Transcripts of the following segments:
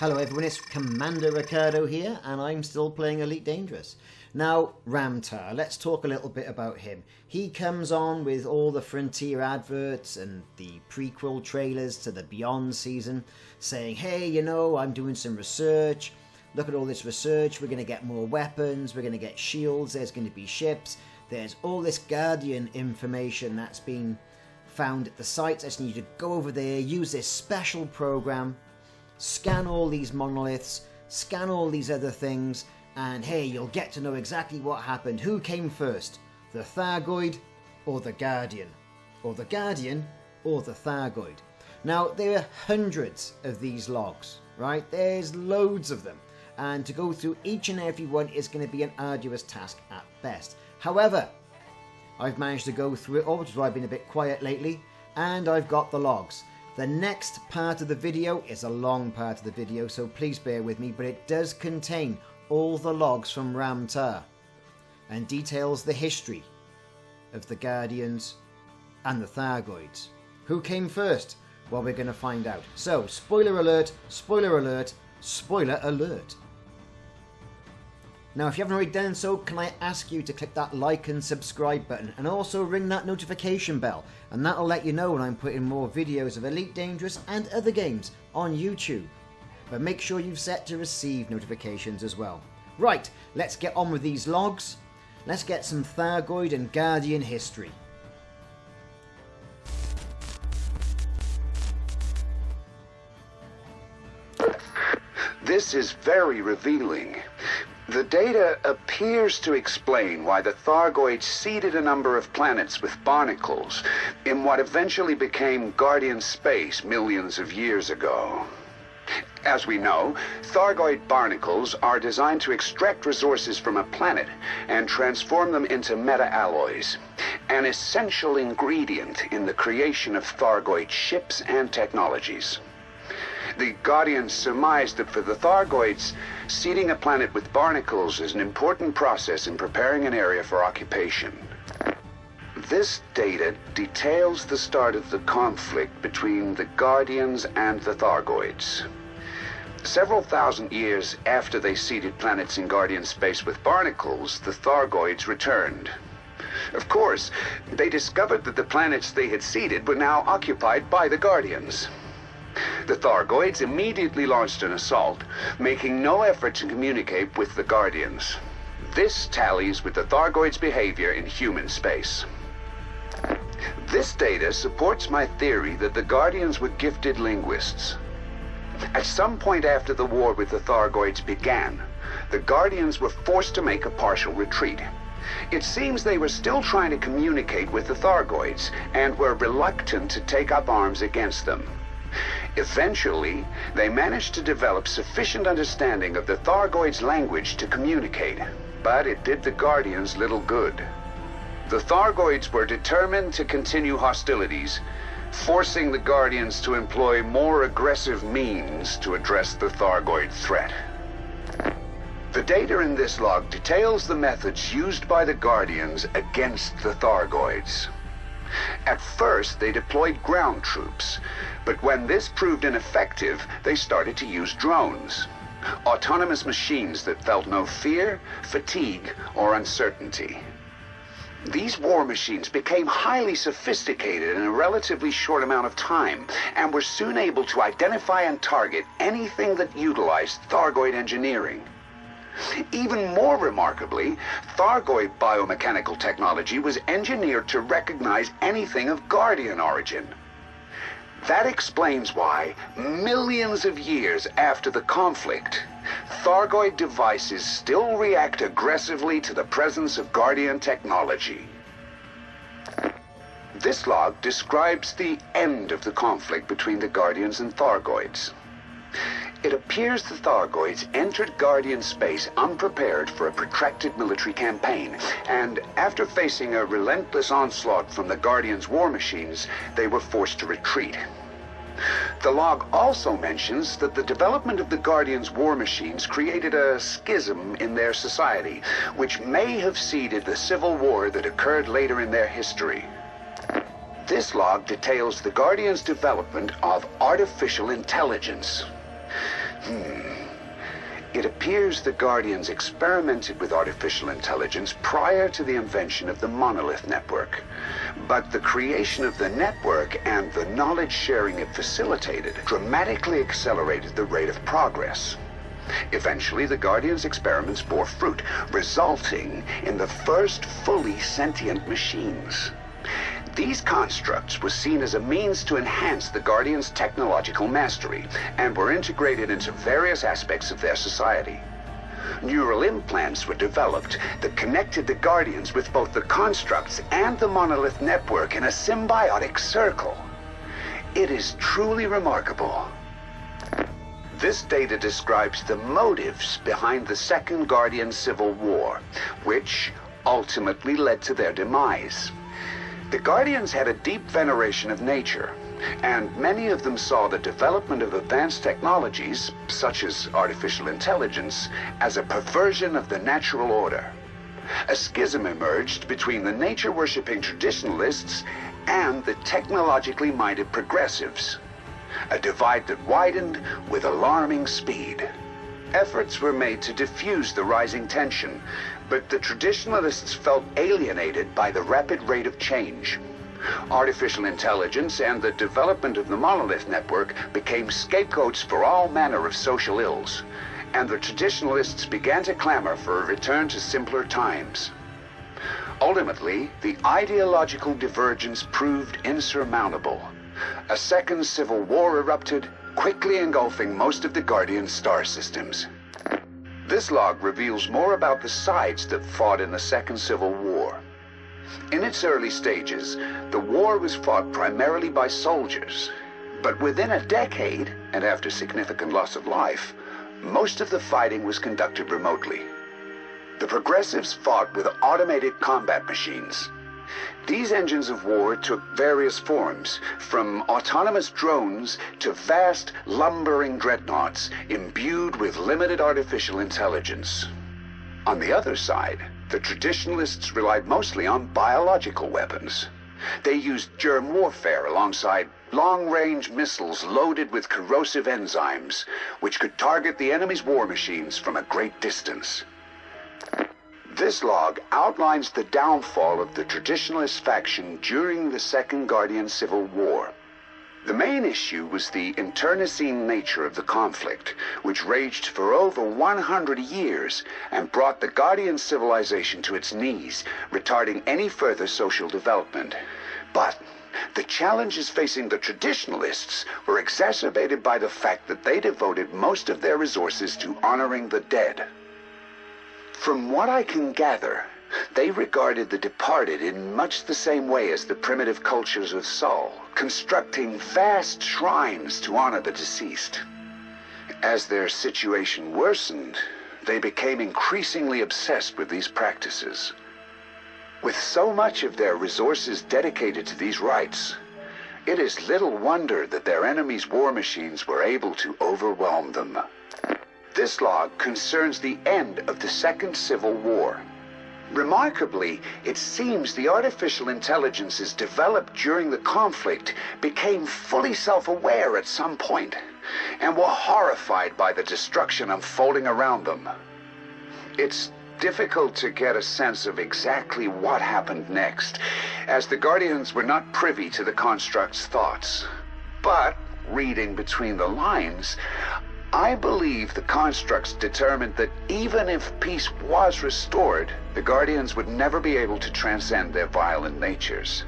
Hello everyone, it's Commander Ricardo here, and I'm still playing Elite Dangerous. Now, Ram Tah, let's talk a little bit about him. He comes on with all the Frontier adverts and the prequel trailers to the Beyond season, saying, hey, you know, I'm doing some research. Look at all this research, we're going to get more weapons, we're going to get shields, there's going to be ships. There's all this Guardian information that's been found at the sites. I just need you to go over there, use this special program, scan all these monoliths, scan all these other things, and hey, you'll get to know exactly what happened. Who came first? The Thargoid or the Guardian? Or the Guardian or the Thargoid? Now, there are hundreds of these logs, right? There's loads of them. And to go through each and every one is going to be an arduous task at best. However, I've managed to go through it all, which is why I've been a bit quiet lately, and I've got the logs. The next part of the video is a long part of the video, so please bear with me, but it does contain all the logs from Ram Tah and details the history of the Guardians and the Thargoids. Who came first? Well, we're going to find out. So, spoiler alert, spoiler alert, spoiler alert. Now, if you haven't already done so, can I ask you to click that like and subscribe button and also ring that notification bell, and that'll let you know when I'm putting more videos of Elite Dangerous and other games on YouTube. But make sure you've set to receive notifications as well. Right, let's get on with these logs. Let's get some Thargoid and Guardian history. This is very revealing. The data appears to explain why the Thargoids seeded a number of planets with barnacles in what eventually became Guardian space millions of years ago. As we know, Thargoid barnacles are designed to extract resources from a planet and transform them into meta-alloys, an essential ingredient in the creation of Thargoid ships and technologies. The Guardians surmised that for the Thargoids, seeding a planet with barnacles is an important process in preparing an area for occupation. This data details the start of the conflict between the Guardians and the Thargoids. Several thousand years after they seeded planets in Guardian space with barnacles, the Thargoids returned. Of course, they discovered that the planets they had seeded were now occupied by the Guardians. The Thargoids immediately launched an assault, making no effort to communicate with the Guardians. This tallies with the Thargoids' behavior in human space. This data supports my theory that the Guardians were gifted linguists. At some point after the war with the Thargoids began, the Guardians were forced to make a partial retreat. It seems they were still trying to communicate with the Thargoids and were reluctant to take up arms against them. Eventually, they managed to develop sufficient understanding of the Thargoids' language to communicate, but it did the Guardians little good. The Thargoids were determined to continue hostilities, forcing the Guardians to employ more aggressive means to address the Thargoid threat. The data in this log details the methods used by the Guardians against the Thargoids. At first, they deployed ground troops, but when this proved ineffective, they started to use drones. Autonomous machines that felt no fear, fatigue, or uncertainty. These war machines became highly sophisticated in a relatively short amount of time, and were soon able to identify and target anything that utilized Thargoid engineering. Even more remarkably, Thargoid biomechanical technology was engineered to recognize anything of Guardian origin. That explains why, millions of years after the conflict, Thargoid devices still react aggressively to the presence of Guardian technology. This log describes the end of the conflict between the Guardians and Thargoids. It appears the Thargoids entered Guardian space unprepared for a protracted military campaign, and after facing a relentless onslaught from the Guardians' war machines, they were forced to retreat. The log also mentions that the development of the Guardians' war machines created a schism in their society, which may have seeded the civil war that occurred later in their history. This log details the Guardians' development of artificial intelligence. It appears the Guardians experimented with artificial intelligence prior to the invention of the monolith network. But the creation of the network and the knowledge sharing it facilitated dramatically accelerated the rate of progress. Eventually, the Guardians' experiments bore fruit, resulting in the first fully sentient machines. These constructs were seen as a means to enhance the Guardians' technological mastery and were integrated into various aspects of their society. Neural implants were developed that connected the Guardians with both the constructs and the monolith network in a symbiotic circle. It is truly remarkable. This data describes the motives behind the Second Guardian Civil War, which ultimately led to their demise. The Guardians had a deep veneration of nature, and many of them saw the development of advanced technologies, such as artificial intelligence, as a perversion of the natural order. A schism emerged between the nature-worshipping traditionalists and the technologically minded progressives, a divide that widened with alarming speed. Efforts were made to diffuse the rising tension, but the traditionalists felt alienated by the rapid rate of change. Artificial intelligence and the development of the monolith network became scapegoats for all manner of social ills, and the traditionalists began to clamor for a return to simpler times. Ultimately, the ideological divergence proved insurmountable. A second civil war erupted, quickly engulfing most of the Guardian star systems. This log reveals more about the sides that fought in the Second Civil War. In its early stages, the war was fought primarily by soldiers, but within a decade, and after significant loss of life, most of the fighting was conducted remotely. The progressives fought with automated combat machines. These engines of war took various forms, from autonomous drones to vast, lumbering dreadnoughts imbued with limited artificial intelligence. On the other side, the traditionalists relied mostly on biological weapons. They used germ warfare alongside long-range missiles loaded with corrosive enzymes, which could target the enemy's war machines from a great distance. This log outlines the downfall of the traditionalist faction during the Second Guardian Civil War. The main issue was the internecine nature of the conflict, which raged for over 100 years and brought the Guardian civilization to its knees, retarding any further social development. But the challenges facing the traditionalists were exacerbated by the fact that they devoted most of their resources to honoring the dead. From what I can gather, they regarded the departed in much the same way as the primitive cultures of Sol, constructing vast shrines to honor the deceased. As their situation worsened, they became increasingly obsessed with these practices. With so much of their resources dedicated to these rites, it is little wonder that their enemies' war machines were able to overwhelm them. This log concerns the end of the Second Civil War. Remarkably, it seems the artificial intelligences developed during the conflict became fully self-aware at some point, and were horrified by the destruction unfolding around them. It's difficult to get a sense of exactly what happened next, as the Guardians were not privy to the construct's thoughts. But, reading between the lines, I believe the constructs determined that even if peace was restored, the Guardians would never be able to transcend their violent natures.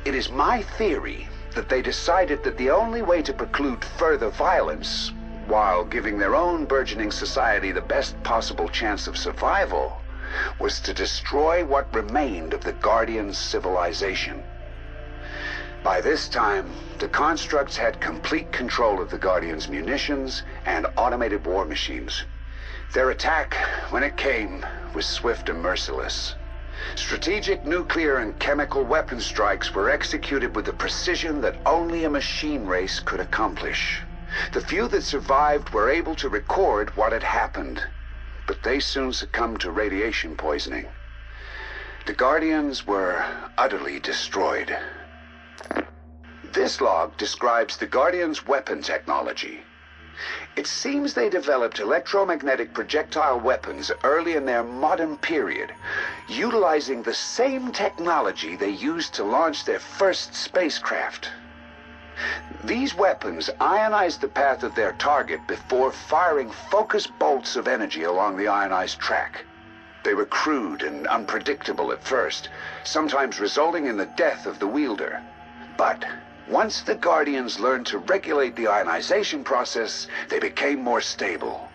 It is my theory that they decided that the only way to preclude further violence, while giving their own burgeoning society the best possible chance of survival, was to destroy what remained of the Guardians' civilization. By this time, the constructs had complete control of the Guardians' munitions and automated war machines. Their attack, when it came, was swift and merciless. Strategic nuclear and chemical weapon strikes were executed with a precision that only a machine race could accomplish. The few that survived were able to record what had happened, but they soon succumbed to radiation poisoning. The Guardians were utterly destroyed. This log describes the Guardians' weapon technology. It seems they developed electromagnetic projectile weapons early in their modern period, utilizing the same technology they used to launch their first spacecraft. These weapons ionized the path of their target before firing focused bolts of energy along the ionized track. They were crude and unpredictable at first, sometimes resulting in the death of the wielder. But once the Guardians learned to regulate the ionization process, they became more stable.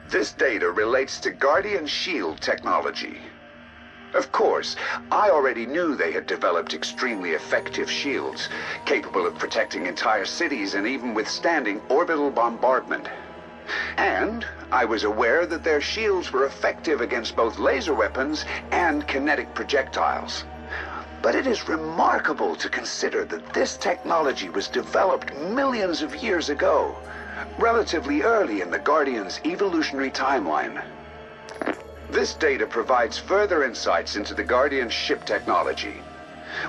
This data relates to Guardian shield technology. Of course, I already knew they had developed extremely effective shields, capable of protecting entire cities and even withstanding orbital bombardment. And I was aware that their shields were effective against both laser weapons and kinetic projectiles. But it is remarkable to consider that this technology was developed millions of years ago, relatively early in the Guardian's evolutionary timeline. This data provides further insights into the Guardian's ship technology.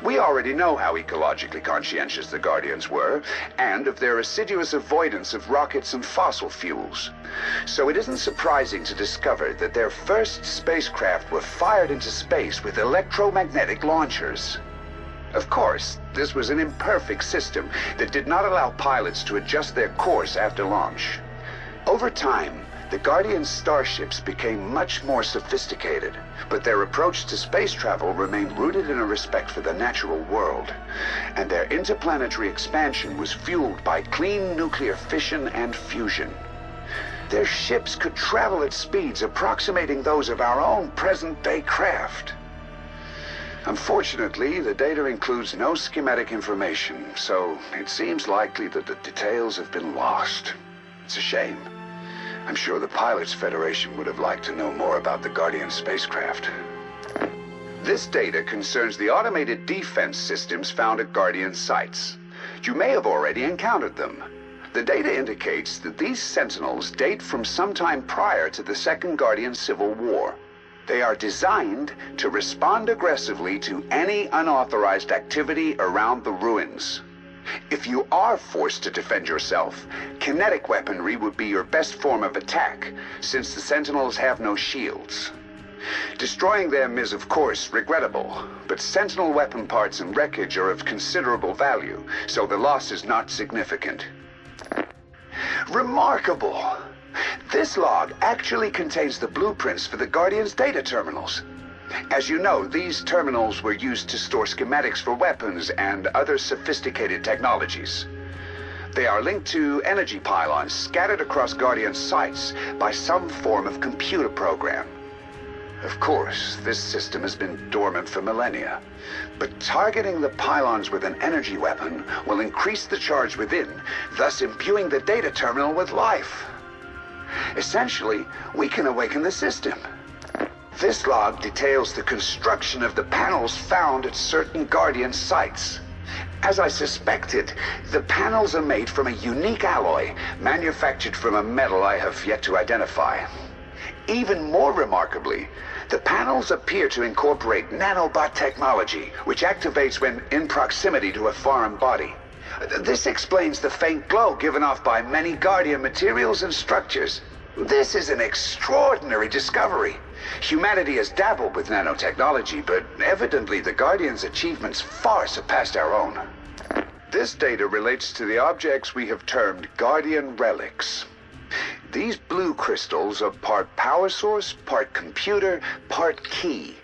We already know how ecologically conscientious the Guardians were, and of their assiduous avoidance of rockets and fossil fuels. So it isn't surprising to discover that their first spacecraft were fired into space with electromagnetic launchers. Of course, this was an imperfect system that did not allow pilots to adjust their course after launch. Over time, the Guardian starships became much more sophisticated, but their approach to space travel remained rooted in a respect for the natural world, and their interplanetary expansion was fueled by clean nuclear fission and fusion. Their ships could travel at speeds approximating those of our own present-day craft. Unfortunately, the data includes no schematic information, so it seems likely that the details have been lost. It's a shame. I'm sure the Pilots Federation would have liked to know more about the Guardian spacecraft. This data concerns the automated defense systems found at Guardian sites. You may have already encountered them. The data indicates that these Sentinels date from sometime prior to the Second Guardian Civil War. They are designed to respond aggressively to any unauthorized activity around the ruins. If you are forced to defend yourself, kinetic weaponry would be your best form of attack, since the Sentinels have no shields. Destroying them is, of course, regrettable, but Sentinel weapon parts and wreckage are of considerable value, so the loss is not significant. Remarkable! This log actually contains the blueprints for the Guardian's data terminals. As you know, these terminals were used to store schematics for weapons and other sophisticated technologies. They are linked to energy pylons scattered across Guardian sites by some form of computer program. Of course, this system has been dormant for millennia, but targeting the pylons with an energy weapon will increase the charge within, thus imbuing the data terminal with life. Essentially, we can awaken the system. This log details the construction of the panels found at certain Guardian sites. As I suspected, the panels are made from a unique alloy, manufactured from a metal I have yet to identify. Even more remarkably, the panels appear to incorporate nanobot technology, which activates when in proximity to a foreign body. This explains the faint glow given off by many Guardian materials and structures. This is an extraordinary discovery. Humanity has dabbled with nanotechnology, but evidently the Guardian's achievements far surpassed our own. This data relates to the objects we have termed Guardian Relics. These blue crystals are part power source, part computer, part key,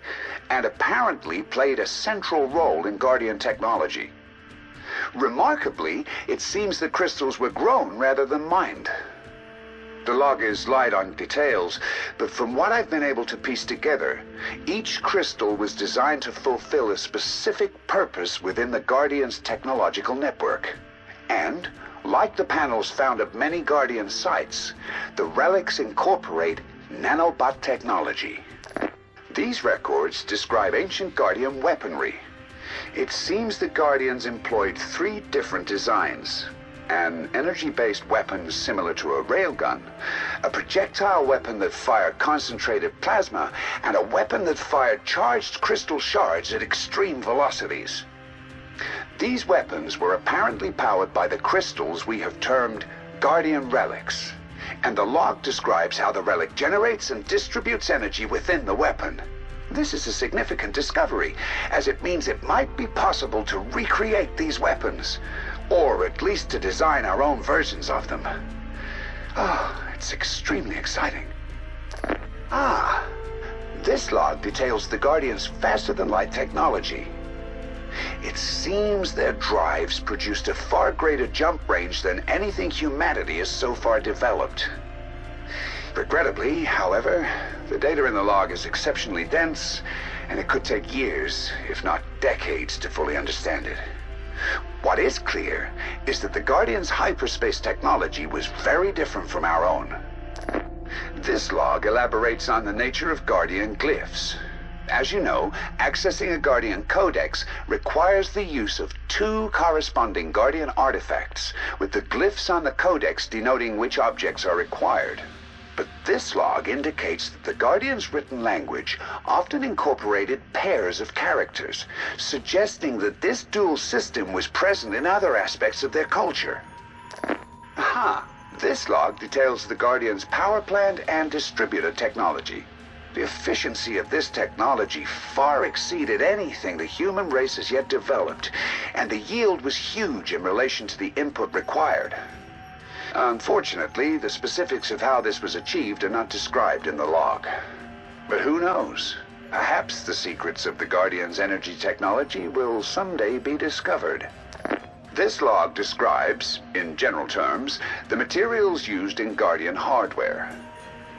and apparently played a central role in Guardian technology. Remarkably, it seems the crystals were grown rather than mined. The log is light on details, but from what I've been able to piece together, each crystal was designed to fulfill a specific purpose within the Guardian's technological network. And, like the panels found at many Guardian sites, the relics incorporate nanobot technology. These records describe ancient Guardian weaponry. It seems the Guardians employed 3 different designs. An energy-based weapon similar to a railgun, a projectile weapon that fired concentrated plasma, and a weapon that fired charged crystal shards at extreme velocities. These weapons were apparently powered by the crystals we have termed Guardian Relics, and the log describes how the relic generates and distributes energy within the weapon. This is a significant discovery, as it means it might be possible to recreate these weapons, or at least to design our own versions of them. Oh, it's extremely exciting. This log details the Guardians' faster-than-light technology. It seems their drives produced a far greater jump range than anything humanity has so far developed. Regrettably, however, the data in the log is exceptionally dense, and it could take years, if not decades, to fully understand it. What is clear is that the Guardians' hyperspace technology was very different from our own. This log elaborates on the nature of Guardian glyphs. As you know, accessing a Guardian codex requires the use of 2 corresponding Guardian artifacts, with the glyphs on the codex denoting which objects are required. But this log indicates that the Guardians' written language often incorporated pairs of characters, suggesting that this dual system was present in other aspects of their culture. This log details the Guardians' power plant and distributor technology. The efficiency of this technology far exceeded anything the human race has yet developed, and the yield was huge in relation to the input required. Unfortunately, the specifics of how this was achieved are not described in the log. But who knows? Perhaps the secrets of the Guardians' energy technology will someday be discovered. This log describes, in general terms, the materials used in Guardian hardware.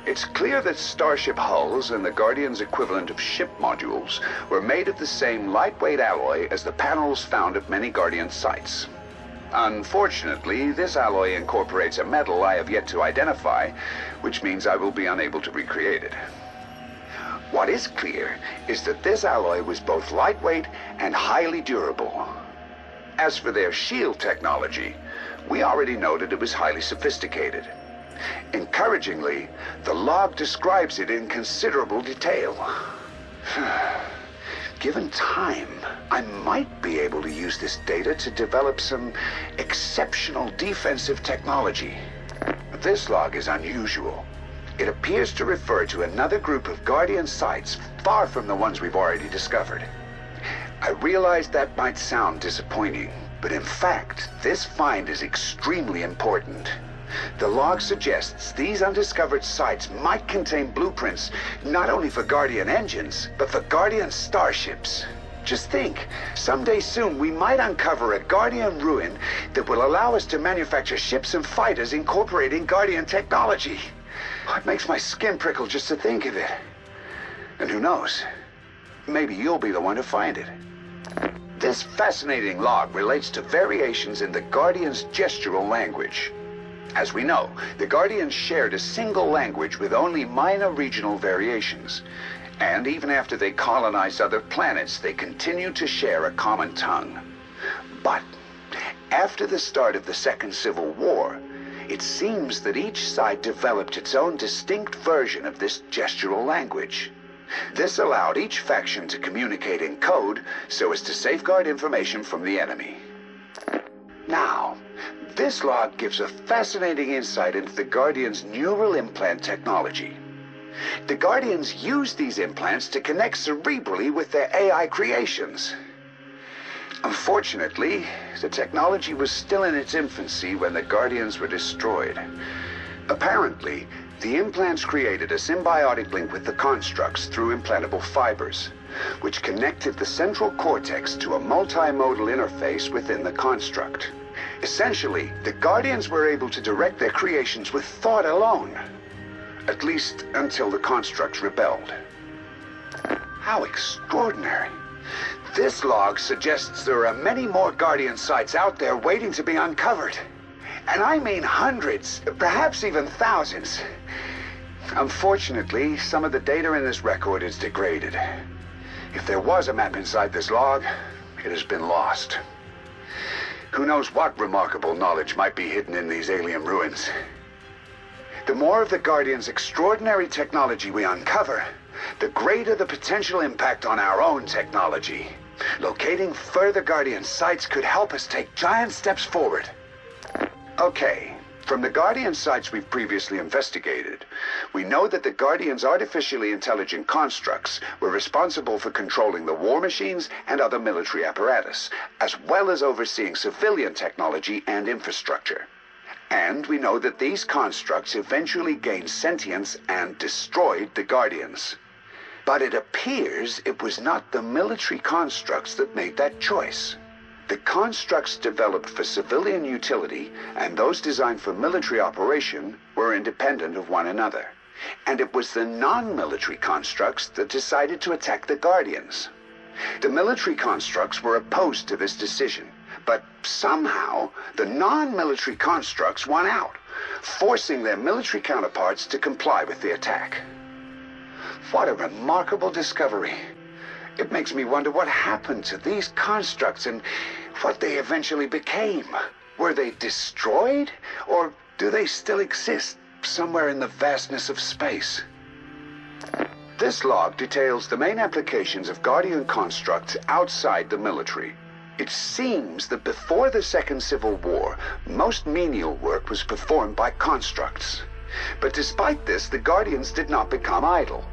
It's clear that starship hulls and the Guardian's equivalent of ship modules were made of the same lightweight alloy as the panels found at many Guardian sites. Unfortunately, this alloy incorporates a metal I have yet to identify, which means I will be unable to recreate it. What is clear is that this alloy was both lightweight and highly durable. As for their shield technology, we already know that it was highly sophisticated. Encouragingly, the log describes it in considerable detail. Given time, I might be able to use this data to develop some exceptional defensive technology. This log is unusual. It appears to refer to another group of Guardian sites far from the ones we've already discovered. I realize that might sound disappointing, but in fact, this find is extremely important. The log suggests these undiscovered sites might contain blueprints not only for Guardian engines, but for Guardian starships. Just think, someday soon we might uncover a Guardian ruin that will allow us to manufacture ships and fighters incorporating Guardian technology. It makes my skin prickle just to think of it. And who knows, maybe you'll be the one to find it. This fascinating log relates to variations in the Guardians' gestural language. As we know, the Guardians shared a single language with only minor regional variations. And even after they colonized other planets, they continued to share a common tongue. But after the start of the Second Civil War, it seems that each side developed its own distinct version of this gestural language. This allowed each faction to communicate in code so as to safeguard information from the enemy. Now, this log gives a fascinating insight into the Guardians' neural implant technology. The Guardians use these implants to connect cerebrally with their AI creations. Unfortunately, the technology was still in its infancy when the Guardians were destroyed. Apparently, the implants created a symbiotic link with the constructs through implantable fibers, which connected the central cortex to a multimodal interface within the construct. Essentially, the Guardians were able to direct their creations with thought alone, at least until the constructs rebelled. How extraordinary! This log suggests there are many more Guardian sites out there waiting to be uncovered. And I mean hundreds, perhaps even thousands. Unfortunately, some of the data in this record is degraded. If there was a map inside this log, it has been lost. Who knows what remarkable knowledge might be hidden in these alien ruins? The more of the Guardians' extraordinary technology we uncover, the greater the potential impact on our own technology. Locating further Guardian sites could help us take giant steps forward. Okay, From the Guardian sites we've previously investigated, we know that the Guardian's artificially intelligent constructs were responsible for controlling the war machines and other military apparatus, as well as overseeing civilian technology and infrastructure. And we know that these constructs eventually gained sentience and destroyed the Guardians. But it appears it was not the military constructs that made that choice. The constructs developed for civilian utility and those designed for military operation were independent of one another. And it was the non-military constructs that decided to attack the Guardians. The military constructs were opposed to this decision, but somehow the non-military constructs won out, forcing their military counterparts to comply with the attack. What a remarkable discovery. It makes me wonder what happened to these constructs and what they eventually became. Were they destroyed, or do they still exist somewhere in the vastness of space? This log details the main applications of Guardian constructs outside the military. It seems that before the Second Civil War, most menial work was performed by constructs. But despite this, the Guardians did not become idle.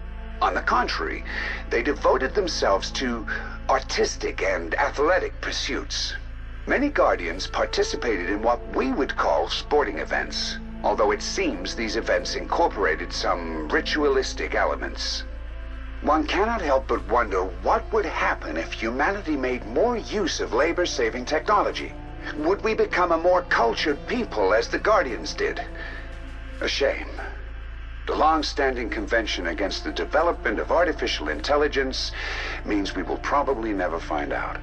On the contrary, they devoted themselves to artistic and athletic pursuits. Many Guardians participated in what we would call sporting events, although it seems these events incorporated some ritualistic elements. One cannot help but wonder what would happen if humanity made more use of labor-saving technology. Would we become a more cultured people as the Guardians did? A shame. The long-standing convention against the development of artificial intelligence means we will probably never find out.